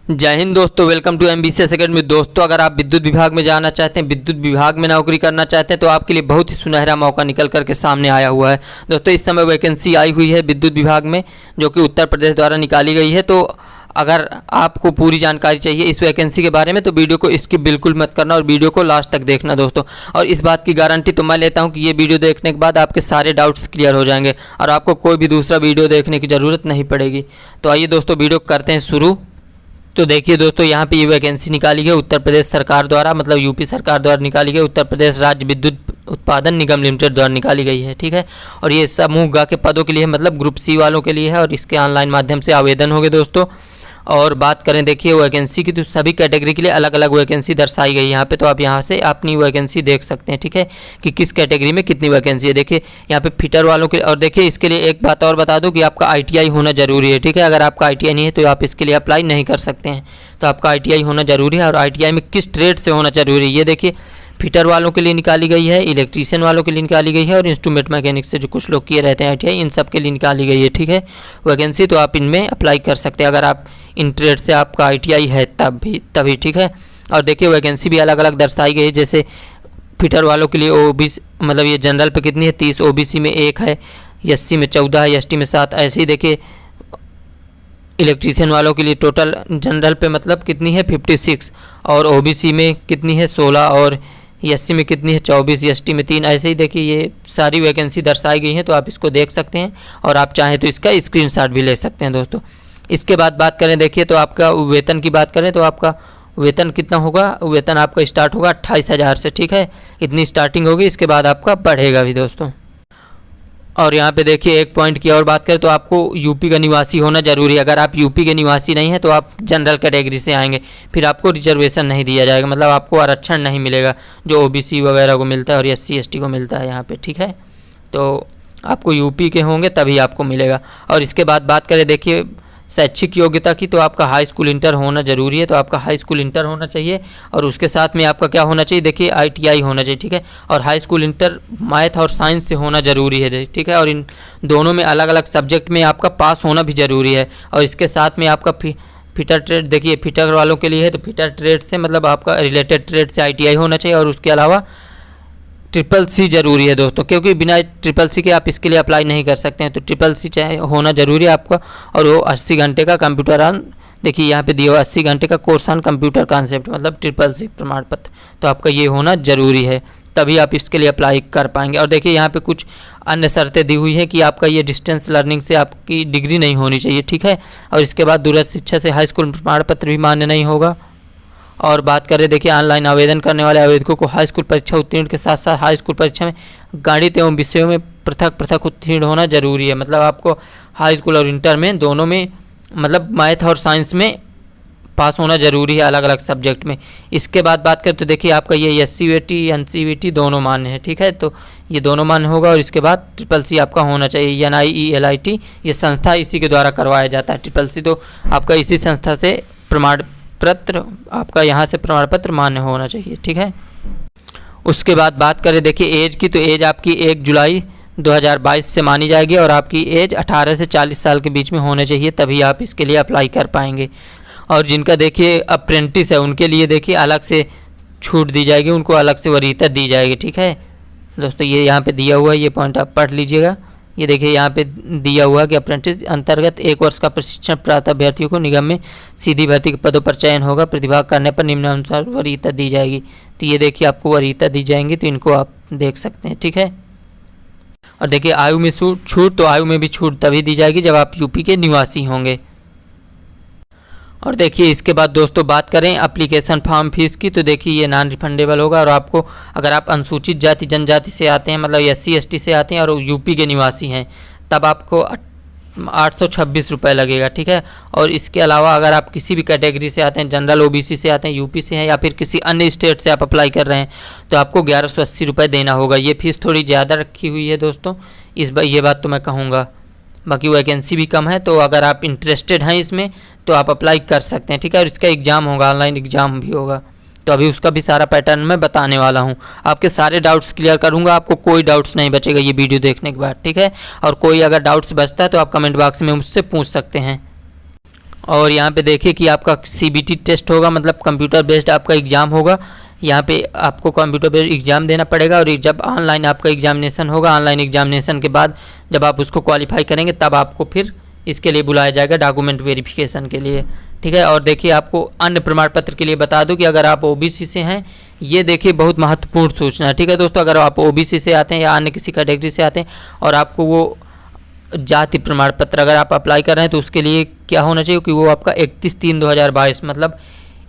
जय हिंद दोस्तों, welcome to एमबीसीएस academy. दोस्तों, अगर आप विद्युत विभाग में जाना चाहते हैं, विद्युत विभाग में नौकरी करना चाहते हैं तो आपके लिए बहुत ही सुनहरा मौका निकल करके सामने आया हुआ है। दोस्तों, इस समय वैकेंसी आई हुई है विद्युत विभाग में, जो कि उत्तर प्रदेश द्वारा निकाली गई है। तो अगर आपको पूरी जानकारी चाहिए इस वैकेंसी के बारे में तो वीडियो को स्किप बिल्कुल मत करना और वीडियो को लास्ट तक देखना दोस्तों। और इस बात की गारंटी तो मैं लेता हूं कि ये वीडियो देखने के बाद आपके सारे डाउट्स क्लियर हो जाएंगे और आपको कोई भी दूसरा वीडियो देखने की ज़रूरत नहीं पड़ेगी। तो आइए दोस्तों, वीडियो करते हैं शुरू। तो देखिए दोस्तों, यहाँ पे ये वैकेंसी निकाली है उत्तर प्रदेश सरकार द्वारा, मतलब यूपी सरकार द्वारा निकाली गई, उत्तर प्रदेश राज्य विद्युत उत्पादन निगम लिमिटेड द्वारा निकाली गई है। ठीक है, और ये समूह ग के पदों के लिए है, मतलब ग्रुप सी वालों के लिए है और इसके ऑनलाइन माध्यम से आवेदन होंगे दोस्तों। और बात करें देखिए वैकेंसी की, तो सभी कैटेगरी के लिए अलग अलग वैकेंसी दर्शाई गई है यहाँ पे। तो आप यहाँ से अपनी वैकेंसी देख सकते हैं, ठीक है, कि किस कैटेगरी में कितनी वैकेंसी है। देखिए यहाँ पे फिटर वालों के, और देखिए इसके लिए एक बात और बता दूं कि आपका ITI होना जरूरी है। ठीक है, अगर आपका ITI नहीं है तो आप इसके लिए अप्लाई नहीं कर सकते हैं। तो आपका ITI होना जरूरी है। और ITI में किस ट्रेड से होना जरूरी है, ये देखिए फिटर वालों के लिए निकाली गई है, इलेक्ट्रीशियन वालों के लिए निकाली गई है और इंस्ट्रूमेंट मैकेनिक से जो कुछ लोग किए रहते हैं ITI, इन सब के लिए निकाली गई है। ठीक है, वैकेंसी तो आप इनमें अप्लाई कर सकते हैं अगर आप इन ट्रेड से आपका ITI है तभी। ठीक है, और देखिए वैकेंसी भी अलग अलग दर्शाई गई है। जैसे फिटर वालों के लिए OBC, मतलब ये जनरल पे कितनी है 30, OBC में 1 है, SC में 14 है, ST में 7। ऐसे ही देखिए इलेक्ट्रीशियन वालों के लिए टोटल जनरल पे मतलब कितनी है 56, और OBC में कितनी है 16, और SC में कितनी है 24, ST में 3। ऐसे ही देखिए ये सारी वैकेंसी दर्शाई गई हैं, तो आप इसको देख सकते हैं और आप चाहें तो इसका स्क्रीनशॉट भी ले सकते हैं दोस्तों। इसके बाद बात करें देखिए, तो आपका वेतन की बात करें तो आपका वेतन कितना होगा, वेतन आपका स्टार्ट होगा 28,000 से। ठीक है, इतनी स्टार्टिंग होगी, इसके बाद आपका बढ़ेगा भी दोस्तों। और यहाँ पे देखिए एक पॉइंट की और बात करें तो आपको यूपी का निवासी होना जरूरी है। अगर आप यूपी के निवासी नहीं हैं तो आप जनरल कैटेगरी से आएंगे, फिर आपको रिजर्वेशन नहीं दिया जाएगा, मतलब आपको आरक्षण नहीं मिलेगा जो OBC वगैरह को मिलता है और SC ST को मिलता है यहाँ पे। ठीक है, तो आपको यूपी के होंगे तभी आपको मिलेगा। और इसके बाद बात करें देखिए शैक्षिक योग्यता की, तो आपका हाई स्कूल इंटर होना जरूरी है। तो आपका हाई स्कूल इंटर होना चाहिए और उसके साथ में आपका क्या होना चाहिए, देखिए ITI होना चाहिए। ठीक है, और हाई स्कूल इंटर मैथ और साइंस से होना जरूरी है। ठीक है, और इन दोनों में अलग अलग सब्जेक्ट में आपका पास होना भी जरूरी है। और इसके साथ में आपका फिटर ट्रेड, देखिए फिटर वालों के लिए है तो फिटर ट्रेड से मतलब आपका रिलेटेड ट्रेड से ITI होना चाहिए। और उसके अलावा CCC जरूरी है दोस्तों, क्योंकि बिना CCC के आप इसके लिए अप्लाई नहीं कर सकते हैं। तो CCC चाहे होना जरूरी है आपका, और वो 80 घंटे का कंप्यूटर ऑन, देखिए यहाँ पे दिया हुआ 80 घंटे का कोर्स ऑन कंप्यूटर कॉन्सेप्ट, मतलब CCC प्रमाण पत्र, तो आपका ये होना जरूरी है, तभी आप इसके लिए अप्लाई कर पाएंगे। और देखिए यहाँ पे कुछ अन्य शर्तें दी हुई हैं कि आपका ये डिस्टेंस लर्निंग से आपकी डिग्री नहीं होनी चाहिए। ठीक है, और इसके बाद दूरस्थ शिक्षा से हाई स्कूल प्रमाण पत्र भी मान्य नहीं होगा। और बात करें देखिए ऑनलाइन आवेदन करने वाले आवेदकों को हाई स्कूल परीक्षा उत्तीर्ण के साथ साथ हाई स्कूल परीक्षा में गणित एवं विषयों में पृथक पृथक उत्तीर्ण होना जरूरी है। मतलब आपको हाई स्कूल और इंटर में दोनों में, मतलब मैथ और साइंस में पास होना जरूरी है अलग अलग सब्जेक्ट में। इसके बाद बात करें तो देखिए आपका ये SCVT NCVT दोनों मान्य है। ठीक है, तो ये दोनों मान्य होगा। और इसके बाद CCC आपका होना चाहिए, NIE LIT, ये संस्था इसी के द्वारा करवाया जाता है। CCC तो आपका इसी संस्था से प्रमाण पत्र, आपका यहाँ से प्रमाण पत्र मान्य होना चाहिए। ठीक है, उसके बाद बात करें देखिए एज की, तो एज आपकी 1 जुलाई 2022 से मानी जाएगी और आपकी एज 18 से 40 साल के बीच में होने चाहिए, तभी आप इसके लिए अप्लाई कर पाएंगे। और जिनका देखिए अप्रेंटिस है उनके लिए देखिए अलग से छूट दी जाएगी, उनको अलग से वरीयता दी जाएगी। ठीक है दोस्तों, ये यहाँ पे दिया हुआ है, ये पॉइंट आप पढ़ लीजिएगा। ये देखिए यहाँ पे दिया हुआ कि अप्रेंटिस अंतर्गत 1 वर्ष का प्रशिक्षण प्राप्त अभ्यर्थियों को निगम में सीधी भर्ती के पदों पर चयन होगा, प्रतिभा करने पर निम्नानुसार वरीयता दी जाएगी। तो ये देखिए आपको वरीयता दी जाएंगी, तो इनको आप देख सकते हैं। ठीक है, और देखिए आयु में छूट, तो आयु में भी छूट तभी दी जाएगी जब आप यूपी के निवासी होंगे। और देखिए इसके बाद दोस्तों बात करें एप्लीकेशन फॉर्म फीस की, तो देखिए ये नॉन रिफंडेबल होगा। और आपको अगर आप अनुसूचित जाति जनजाति से आते हैं, मतलब SC ST से आते हैं और यूपी के निवासी हैं, तब आपको 826 रुपये लगेगा। ठीक है, और इसके अलावा अगर आप किसी भी कैटेगरी से आते हैं, जनरल OBC से आते हैं, यूपी से हैं या फिर किसी अन्य स्टेट से आप अप्लाई कर रहे हैं, तो आपको 1180 रुपये देना होगा। ये फीस थोड़ी ज़्यादा रखी हुई है दोस्तों, ये बात तो मैं कहूँगा। बाकी वैकेंसी भी कम है, तो अगर आप इंटरेस्टेड हैं इसमें तो आप अप्लाई कर सकते हैं। ठीक है, और इसका एग्ज़ाम होगा, ऑनलाइन एग्ज़ाम भी होगा, तो अभी उसका भी सारा पैटर्न मैं बताने वाला हूँ। आपके सारे डाउट्स क्लियर करूँगा, आपको कोई डाउट्स नहीं बचेगा ये वीडियो देखने के बाद। ठीक है, और कोई अगर डाउट्स बचता है तो आप कमेंट बॉक्स में मुझसे पूछ सकते हैं। और यहाँ पे देखिए कि आपका CBT टेस्ट होगा, मतलब कंप्यूटर बेस्ड आपका एग्ज़ाम होगा। यहाँ पे आपको कंप्यूटर बेस्ड एग्ज़ाम देना पड़ेगा और जब ऑनलाइन आपका एग्जामिनेशन होगा, ऑनलाइन एग्जामिनेशन के बाद जब आप उसको क्वालिफाई करेंगे तब आपको फिर इसके लिए बुलाया जाएगा डॉक्यूमेंट वेरिफिकेशन के लिए, ठीक है। और देखिए आपको अन्य प्रमाण पत्र के लिए बता दूं कि अगर आप OBC से हैं, ये देखिए बहुत महत्वपूर्ण सूचना है, ठीक है दोस्तों। अगर आप OBC से आते हैं या अन्य किसी कैटेगरी से आते हैं और आपको वो जाति प्रमाण पत्र अगर आप अप्लाई कर रहे हैं तो उसके लिए क्या होना चाहिए कि वो आपका 31/3/2022 मतलब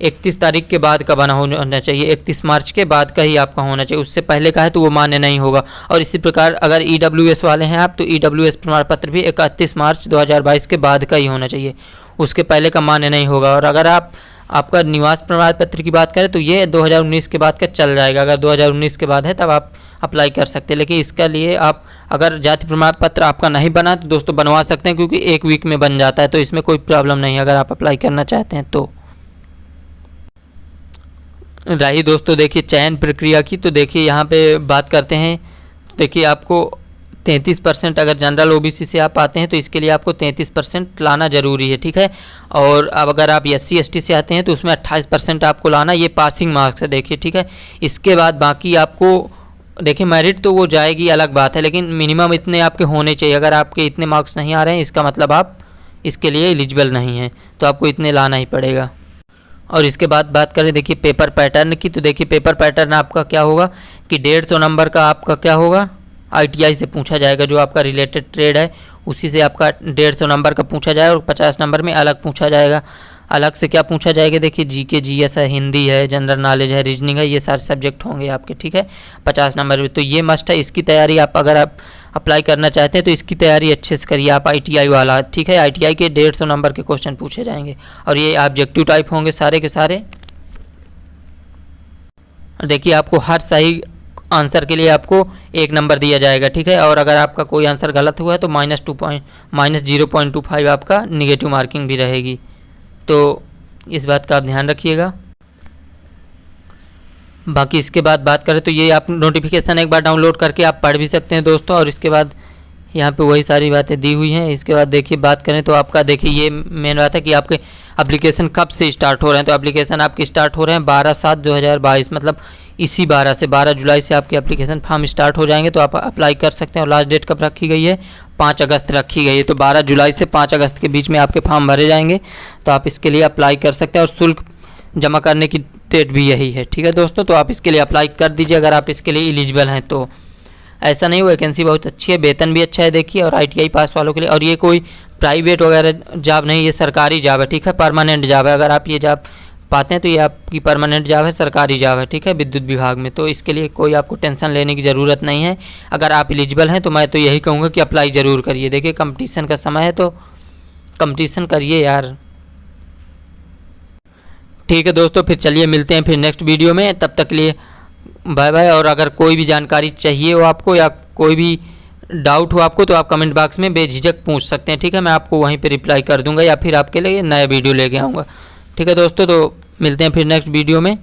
31 तारीख के बाद का बना होना चाहिए, 31 मार्च के बाद का ही आपका होना चाहिए। उससे पहले का है तो वो मान्य नहीं होगा। और इसी प्रकार अगर EWS वाले हैं आप तो EWS प्रमाण पत्र भी 31 मार्च 2022 के बाद का ही होना चाहिए, उसके पहले का मान्य नहीं होगा। और अगर आपका निवास प्रमाण पत्र की बात करें तो ये 2019 के बाद का चल जाएगा। अगर 2019 के बाद है तब आप अप्लाई कर सकते हैं, लेकिन इसके लिए आप अगर जाति प्रमाण पत्र आपका नहीं बना तो दोस्तों बनवा सकते हैं, क्योंकि 1 वीक में बन जाता है, तो इसमें कोई प्रॉब्लम नहीं है अगर आप अप्लाई करना चाहते हैं तो। रही दोस्तों देखिए चयन प्रक्रिया की, तो देखिए यहाँ पे बात करते हैं। देखिए आपको 33% अगर जनरल OBC से आप आते हैं तो इसके लिए आपको 33% लाना ज़रूरी है, ठीक है। और अब अगर आप SC ST से आते हैं तो उसमें 28% आपको लाना, ये पासिंग मार्क्स है देखिए, ठीक है। इसके बाद बाकी आपको देखिए मेरिट तो वो जाएगी अलग बात है, लेकिन मिनिमम इतने आपके होने चाहिए। अगर आपके इतने मार्क्स नहीं आ रहे हैं इसका मतलब आप इसके लिए एलिजिबल नहीं हैं, तो आपको इतने लाना ही पड़ेगा। और इसके बाद बात करें देखिए पेपर पैटर्न की, तो देखिए पेपर पैटर्न आपका क्या होगा कि 150 नंबर का आपका क्या होगा ITI से पूछा जाएगा, जो आपका रिलेटेड ट्रेड है उसी से आपका 150 नंबर का पूछा जाएगा। और 50 नंबर में अलग पूछा जाएगा। अलग से क्या पूछा जाएगा देखिए GK GS है, हिंदी है, जनरल नॉलेज है, रीजनिंग है, ये सारे सब्जेक्ट होंगे आपके, ठीक है 50 नंबर में। तो ये मस्ट है, इसकी तैयारी आप अगर आप अप्लाई करना चाहते हैं तो इसकी तैयारी अच्छे से करिए आप ITI वाला, ठीक है। ITI के 150 नंबर के क्वेश्चन पूछे जाएंगे और ये ऑब्जेक्टिव टाइप होंगे सारे के सारे। देखिए आपको हर सही आंसर के लिए आपको 1 नंबर दिया जाएगा, ठीक है। और अगर आपका कोई आंसर गलत हुआ है तो -0.25 आपका निगेटिव मार्किंग भी रहेगी, तो इस बात का आप ध्यान रखिएगा। बाकी इसके बाद बात करें तो ये आप नोटिफिकेशन एक बार डाउनलोड करके आप पढ़ भी सकते हैं दोस्तों। और इसके बाद यहाँ पे वही सारी बातें दी हुई हैं। इसके बाद देखिए बात करें तो आपका देखिए ये मेन बात है कि आपके एप्लीकेशन कब से स्टार्ट हो रहे हैं। तो एप्लीकेशन आपके स्टार्ट हो रहे हैं 12/7/2022 मतलब इसी 12 जुलाई से आपके एप्लीकेशन फॉर्म स्टार्ट हो जाएंगे, तो आप अप्लाई कर सकते हैं। और लास्ट डेट कब रखी गई है 5 अगस्त रखी गई है, तो 12 जुलाई से 5 अगस्त के बीच में आपके फॉर्म भरे जाएंगे, तो आप इसके लिए अप्लाई कर सकते हैं। और शुल्क जमा करने की डेट भी यही है, ठीक है दोस्तों। तो आप इसके लिए अप्लाई कर दीजिए अगर आप इसके लिए एलिजिबल हैं तो। ऐसा नहीं, वैकेंसी बहुत अच्छी है, वेतन भी अच्छा है देखिए, और ITI पास वालों के लिए। और ये कोई प्राइवेट वगैरह जॉब नहीं, ये सरकारी जॉब है, ठीक है, परमानेंट जॉब है। अगर आप ये जॉब पाते हैं तो ये आपकी परमानेंट जॉब है, सरकारी जॉब है, ठीक है, विद्युत विभाग में। तो इसके लिए कोई आपको टेंशन लेने की ज़रूरत नहीं है। अगर आप एलिजिबल हैं तो मैं तो यही कहूँगा कि अप्लाई ज़रूर करिए। देखिए कंपटीशन का समय है तो कंपटीशन करिए यार, ठीक है दोस्तों। फिर चलिए मिलते हैं फिर नेक्स्ट वीडियो में, तब तक के लिए बाय बाय। और अगर कोई भी जानकारी चाहिए हो आपको या कोई भी डाउट हो आपको तो आप कमेंट बॉक्स में बेझिझक पूछ सकते हैं, ठीक है। मैं आपको वहीं पे रिप्लाई कर दूंगा या फिर आपके लिए नया वीडियो लेके आऊँगा, ठीक है दोस्तों। तो मिलते हैं फिर नेक्स्ट वीडियो में।